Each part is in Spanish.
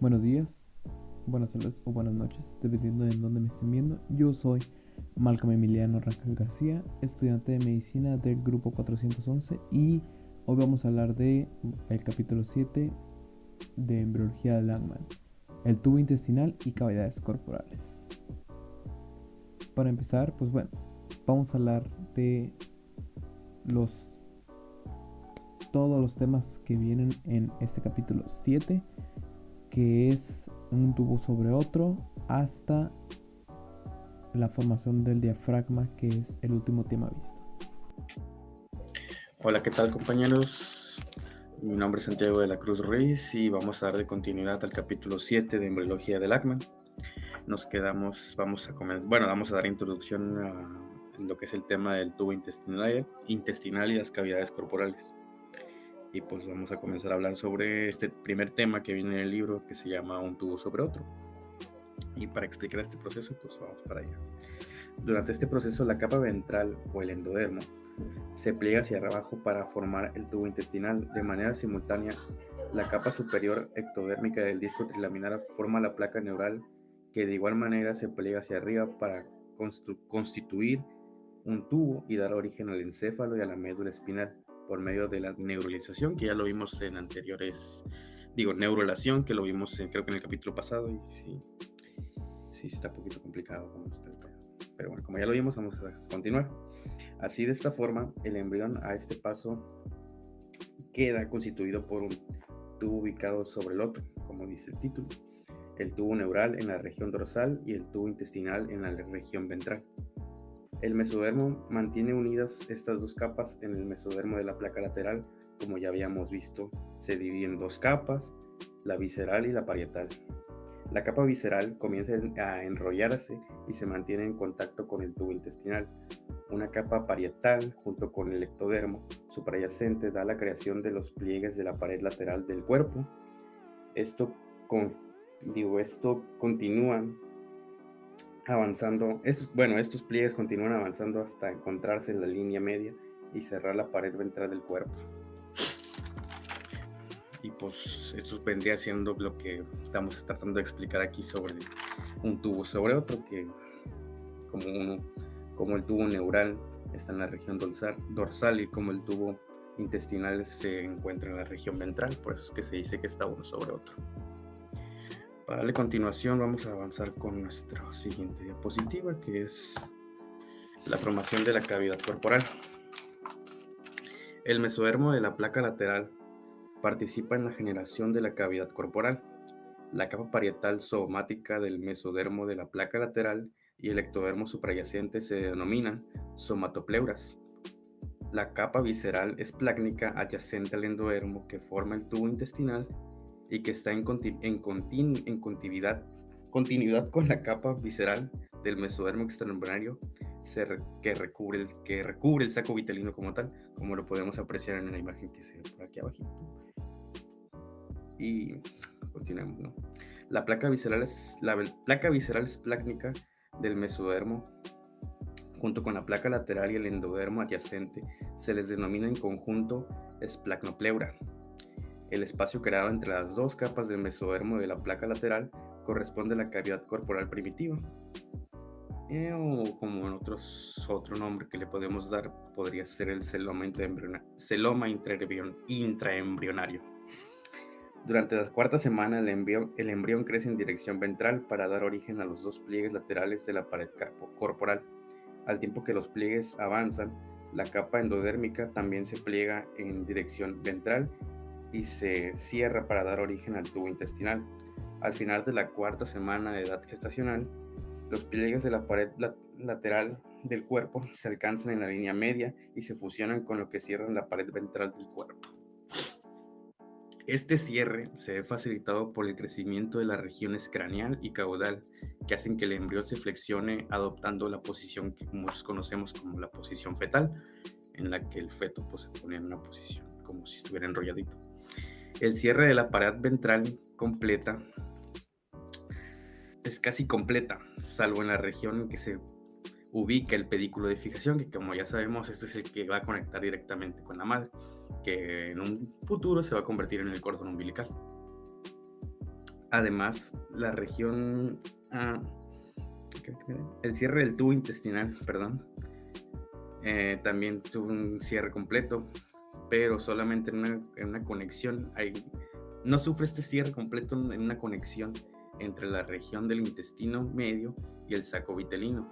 Buenos días, buenas tardes o buenas noches, dependiendo de dónde me estén viendo. Yo soy Malcolm Emiliano Rangel García, estudiante de medicina del grupo 411 y hoy vamos a hablar de el capítulo 7 de embriología de Langman, el tubo intestinal y cavidades corporales. Para empezar, pues bueno, vamos a hablar de los todos los temas que vienen en este capítulo 7, que es un tubo sobre otro hasta la formación del diafragma, que es el último tema visto. Hola, ¿qué tal, compañeros? Mi nombre es Santiago de la Cruz Ruiz y vamos a dar de continuidad al capítulo 7 de embriología de Lachman. Vamos a dar introducción a lo que es el tema del tubo intestinal y las cavidades corporales. Y pues vamos a comenzar a hablar sobre este primer tema que viene en el libro, que se llama Un tubo sobre otro. Y para explicar este proceso, pues vamos para allá. Durante este proceso, la capa ventral o el endodermo se pliega hacia abajo para formar el tubo intestinal. De manera simultánea, la capa superior ectodérmica del disco trilaminar forma la placa neural, que de igual manera se pliega hacia arriba para constituir un tubo y dar origen al encéfalo y a la médula espinal por medio de la neuralización, que ya lo vimos en anteriores, neurulación, que lo vimos creo que en el capítulo pasado, y sí está un poquito complicado con usted, pero bueno, como ya lo vimos, vamos a continuar. Así, de esta forma, el embrión a este paso queda constituido por un tubo ubicado sobre el otro, como dice el título, el tubo neural en la región dorsal y el tubo intestinal en la región ventral. El mesodermo mantiene unidas estas dos capas en el mesodermo de la placa lateral. Como ya habíamos visto, se divide en dos capas, la visceral y la parietal. La capa visceral comienza a enrollarse y se mantiene en contacto con el tubo intestinal. Una capa parietal junto con el ectodermo suprayacente da la creación de los pliegues de la pared lateral del cuerpo. Esto continúa avanzando. Estos pliegues continúan avanzando hasta encontrarse en la línea media y cerrar la pared ventral del cuerpo. Y pues esto vendría siendo lo que estamos tratando de explicar aquí sobre un tubo sobre otro, que como el tubo neural está en la región dorsal y como el tubo intestinal se encuentra en la región ventral, por eso es que se dice que está uno sobre otro. Para darle continuación, vamos a avanzar con nuestra siguiente diapositiva, que es la formación de la cavidad corporal. El mesodermo de la placa lateral participa en la generación de la cavidad corporal. La capa parietal somática del mesodermo de la placa lateral y el ectodermo suprayacente se denominan somatopleuras. La capa visceral es plácnica adyacente al endodermo que forma el tubo intestinal y que está en continuidad con la capa visceral del mesodermo extraembrionario que recubre el saco vitelino como tal, como lo podemos apreciar en la imagen que se ve por aquí abajito. Y continuemos, ¿no? La placa visceral es plácnica del mesodermo junto con la placa lateral y el endodermo adyacente. Se les denomina en conjunto esplacnopleura. El espacio creado entre las dos capas del mesodermo de la placa lateral corresponde a la cavidad corporal primitiva. O como en otro nombre que le podemos dar podría ser el celoma intraembrionario. Durante la cuarta semana, el embrión crece en dirección ventral para dar origen a los dos pliegues laterales de la pared corporal. Al tiempo que los pliegues avanzan, la capa endodérmica también se pliega en dirección ventral y se cierra para dar origen al tubo intestinal. Al final de la cuarta semana de edad gestacional, los pliegues de la pared lateral del cuerpo se alcanzan en la línea media y se fusionan con lo que cierra la pared ventral del cuerpo. Este cierre se ve facilitado por el crecimiento de las regiones craneal y caudal, que hacen que el embrión se flexione adoptando la posición que muchos conocemos como la posición fetal, en la que el feto pues, se pone en una posición como si estuviera enrolladito. El cierre de la pared ventral completa es casi completa, salvo en la región en que se ubica el pedículo de fijación, que como ya sabemos, este es el que va a conectar directamente con la madre, que en un futuro se va a convertir en el cordón umbilical. Además, la región, el cierre del tubo intestinal, perdón, también tuvo un cierre completo, pero solamente en una conexión. No sufre este cierre completo en una conexión entre la región del intestino medio y el saco vitelino,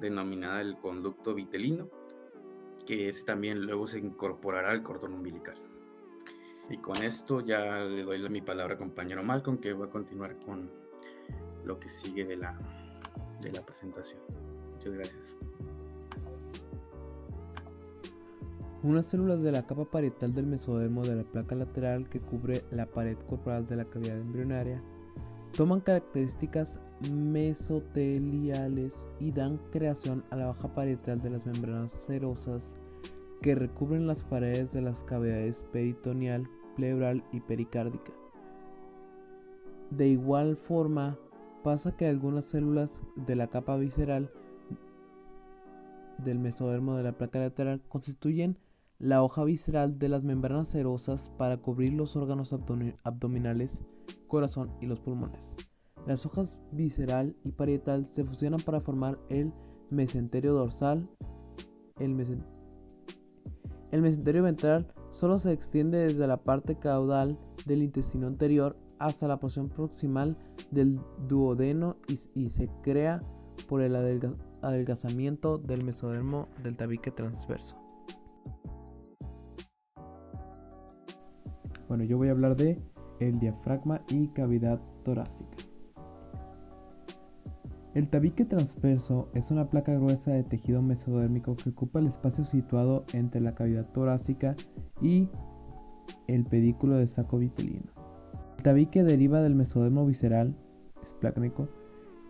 denominada el conducto vitelino, que también luego se incorporará al cordón umbilical. Y con esto ya le doy mi palabra al compañero Malcolm, que va a continuar con lo que sigue de la presentación. Muchas gracias. Unas células de la capa parietal del mesodermo de la placa lateral que cubre la pared corporal de la cavidad embrionaria toman características mesoteliales y dan creación a la baja parietal de las membranas serosas que recubren las paredes de las cavidades peritoneal, pleural y pericárdica. De igual forma, pasa que algunas células de la capa visceral del mesodermo de la placa lateral constituyen la hoja visceral de las membranas serosas para cubrir los órganos abdominales, corazón y los pulmones. Las hojas visceral y parietal se fusionan para formar el mesenterio dorsal. El mesenterio ventral solo se extiende desde la parte caudal del intestino anterior hasta la porción proximal del duodeno y se crea por el adelgazamiento del mesodermo del tabique transverso. Bueno, yo voy a hablar de el diafragma y cavidad torácica. El tabique transverso es una placa gruesa de tejido mesodérmico que ocupa el espacio situado entre la cavidad torácica y el pedículo del saco vitelino. El tabique deriva del mesodermo visceral, esplácnico,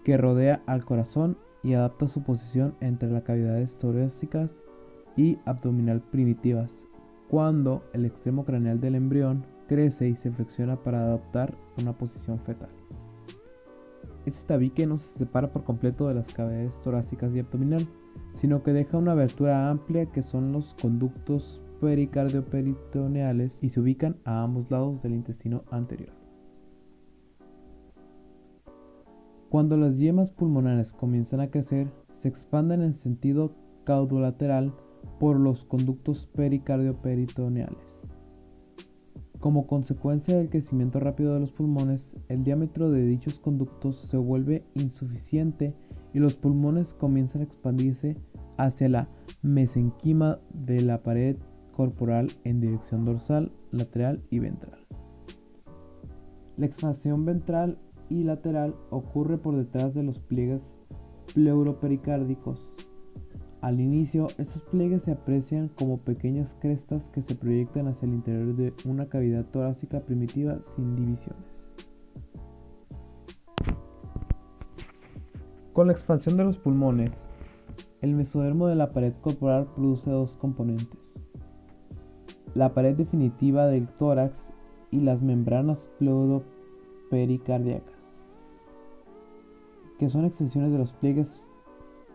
que rodea al corazón y adapta su posición entre las cavidades torácicas y abdominal primitivas, cuando el extremo craneal del embrión crece y se flexiona para adoptar una posición fetal. Este tabique no se separa por completo de las cavidades torácicas y abdominal, sino que deja una abertura amplia que son los conductos pericardio-peritoneales y se ubican a ambos lados del intestino anterior. Cuando las yemas pulmonares comienzan a crecer, se expanden en sentido caudolateral por los conductos pericardio-peritoneales. Como consecuencia del crecimiento rápido de los pulmones, el diámetro de dichos conductos se vuelve insuficiente y los pulmones comienzan a expandirse hacia la mesenquima de la pared corporal en dirección dorsal, lateral y ventral. La expansión ventral y lateral ocurre por detrás de los pliegues pleuropericárdicos. Al inicio, estos pliegues se aprecian como pequeñas crestas que se proyectan hacia el interior de una cavidad torácica primitiva sin divisiones. Con la expansión de los pulmones, el mesodermo de la pared corporal produce dos componentes: la pared definitiva del tórax y las membranas pleuropericardíacas, que son extensiones de los pliegues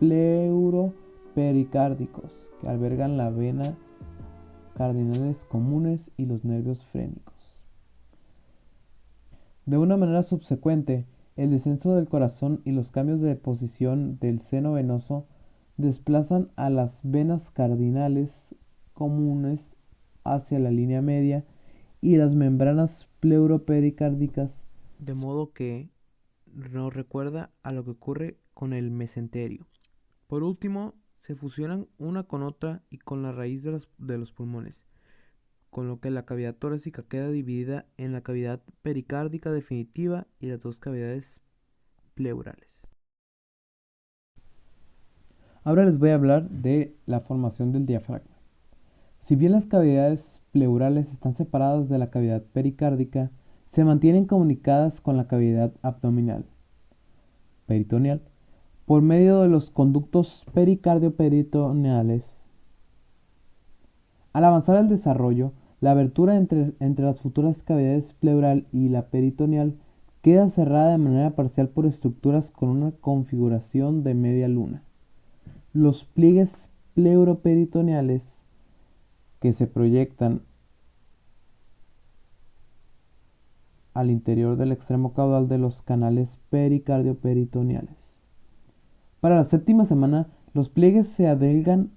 pleuropericárdicos que albergan la vena cardinales comunes y los nervios frénicos. De una manera subsecuente, el descenso del corazón y los cambios de posición del seno venoso desplazan a las venas cardinales comunes hacia la línea media y las membranas pleuropericárdicas, de modo que nos recuerda a lo que ocurre con el mesenterio. Por último, se fusionan una con otra y con la raíz de los pulmones, con lo que la cavidad torácica queda dividida en la cavidad pericárdica definitiva y las dos cavidades pleurales. Ahora les voy a hablar de la formación del diafragma. Si bien las cavidades pleurales están separadas de la cavidad pericárdica, se mantienen comunicadas con la cavidad abdominal, peritoneal, por medio de los conductos pericardio-peritoneales. Al avanzar el desarrollo, la abertura entre las futuras cavidades pleural y la peritoneal queda cerrada de manera parcial por estructuras con una configuración de media luna. Los pliegues pleuroperitoneales que se proyectan al interior del extremo caudal de los canales pericardio-peritoneales. Para la séptima semana, los pliegues se adelgan.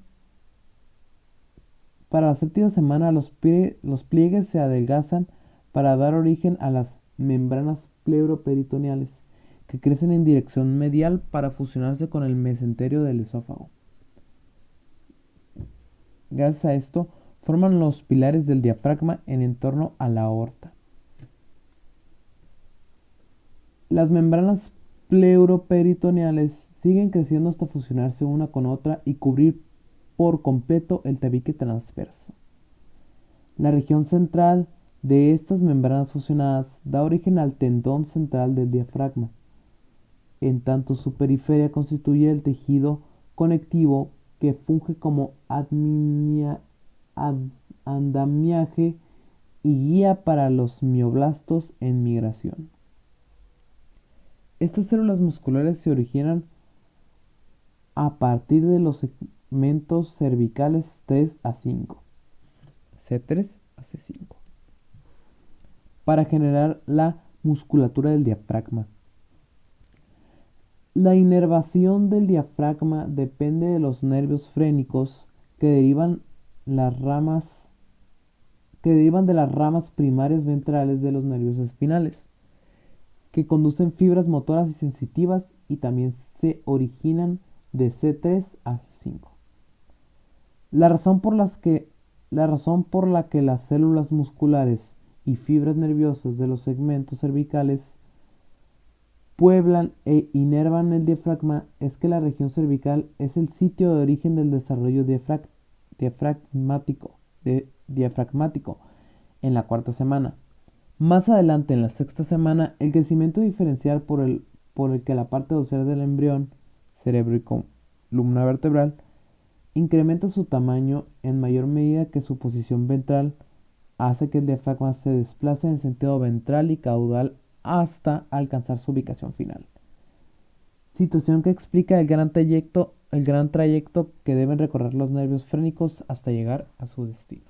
Para la séptima semana, los pliegues se adelgazan para dar origen a las membranas pleuroperitoneales, que crecen en dirección medial para fusionarse con el mesenterio del esófago. Gracias a esto, forman los pilares del diafragma en torno a la aorta. Las membranas pleuroperitoneales siguen creciendo hasta fusionarse una con otra y cubrir por completo el tabique transverso. La región central de estas membranas fusionadas da origen al tendón central del diafragma, en tanto su periferia constituye el tejido conectivo que funge como andamiaje y guía para los mioblastos en migración. Estas células musculares se originan a partir de los segmentos cervicales 3 a 5, C3 a C5, para generar la musculatura del diafragma. La inervación del diafragma depende de los nervios frénicos que derivan de las ramas primarias ventrales de los nervios espinales, que conducen fibras motoras y sensitivas, y también se originan de C3 a C5. La razón por la que las células musculares y fibras nerviosas de los segmentos cervicales pueblan e inervan el diafragma es que la región cervical es el sitio de origen del desarrollo diafragmático en la cuarta semana. Más adelante, en la sexta semana, el crecimiento diferencial por el que la parte dorsal del embrión, cerebro y columna vertebral, incrementa su tamaño en mayor medida que su posición ventral, hace que el diafragma se desplace en sentido ventral y caudal hasta alcanzar su ubicación final. Situación que explica el gran trayecto que deben recorrer los nervios frénicos hasta llegar a su destino.